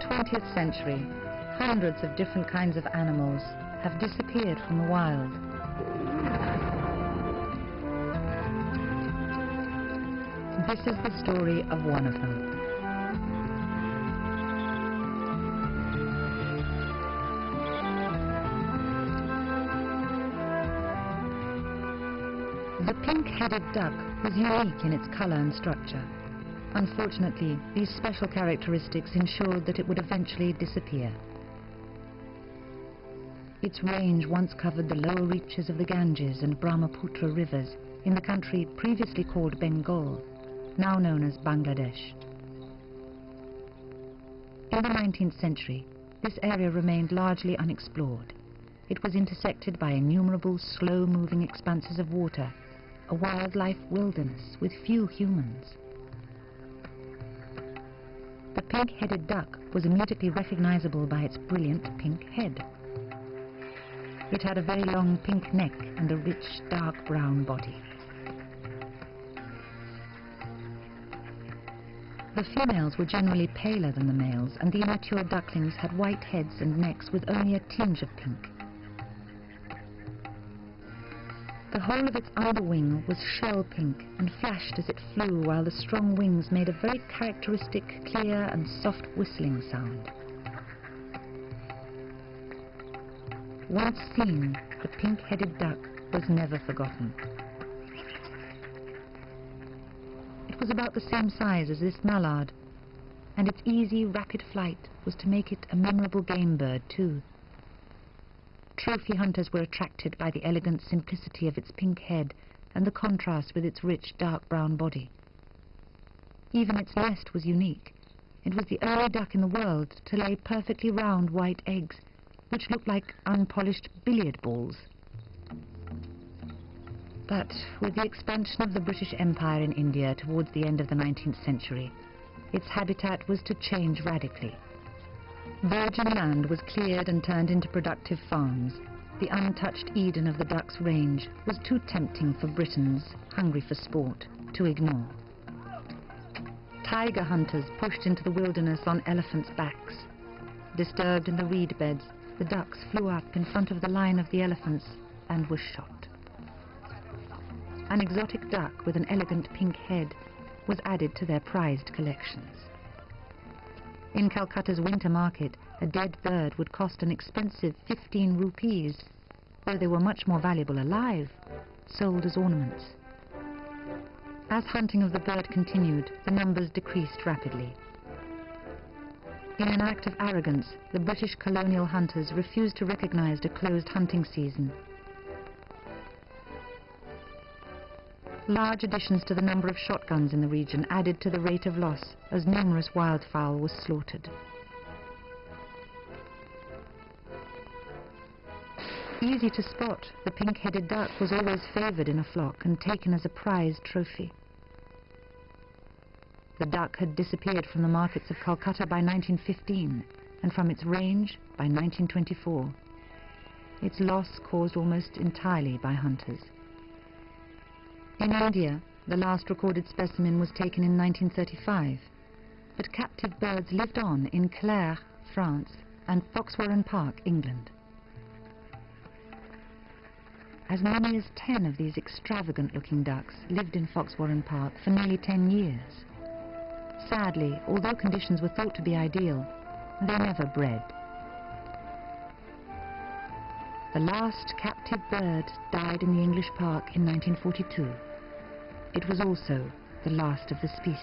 20th century, hundreds of different kinds of animals have disappeared from the wild. This is the story of one of them. The pink-headed duck was unique in its color and structure. Unfortunately, these special characteristics ensured that it would eventually disappear. Its range once covered the lower reaches of the Ganges and Brahmaputra rivers in the country previously called Bengal, now known as Bangladesh. In the 19th century, this area remained largely unexplored. It was intersected by innumerable slow-moving expanses of water, a wildlife wilderness with few humans. The pink-headed duck was immediately recognizable by its brilliant pink head. It had a very long pink neck and a rich dark brown body. The females were generally paler than the males, and the immature ducklings had white heads and necks with only a tinge of pink. The whole of its underwing was shell pink and flashed as it flew, while the strong wings made a very characteristic clear and soft whistling sound. Once seen, the pink-headed duck was never forgotten. It was about the same size as this mallard, and its easy, rapid flight was to make it a memorable game bird too. Trophy hunters were attracted by the elegant simplicity of its pink head and the contrast with its rich dark brown body. Even its nest was unique. It was the only duck in the world to lay perfectly round white eggs, which looked like unpolished billiard balls. But with the expansion of the British Empire in India towards the end of the 19th century, its habitat was to change radically. Virgin land was cleared and turned into productive farms. The untouched Eden of the duck's range was too tempting for Britons, hungry for sport, to ignore. Tiger hunters pushed into the wilderness on elephants' backs. Disturbed in the reed beds, the ducks flew up in front of the line of the elephants and were shot. An exotic duck with an elegant pink head was added to their prized collections. In Calcutta's winter market, a dead bird would cost an expensive 15 rupees, though they were much more valuable alive, sold as ornaments. As hunting of the bird continued, the numbers decreased rapidly. In an act of arrogance, the British colonial hunters refused to recognize a closed hunting season. Large additions to the number of shotguns in the region added to the rate of loss, as numerous wildfowl were slaughtered. Easy to spot, the pink-headed duck was always favored in a flock and taken as a prized trophy. The duck had disappeared from the markets of Calcutta by 1915 and from its range by 1924. Its loss caused almost entirely by hunters. In India, the last recorded specimen was taken in 1935, but captive birds lived on in Clare, France, and Foxwarren Park, England. As many as 10 of these extravagant-looking ducks lived in Foxwarren Park for nearly 10 years. Sadly, although conditions were thought to be ideal, they never bred. The last captive bird died in the English park in 1942. It was also the last of the species.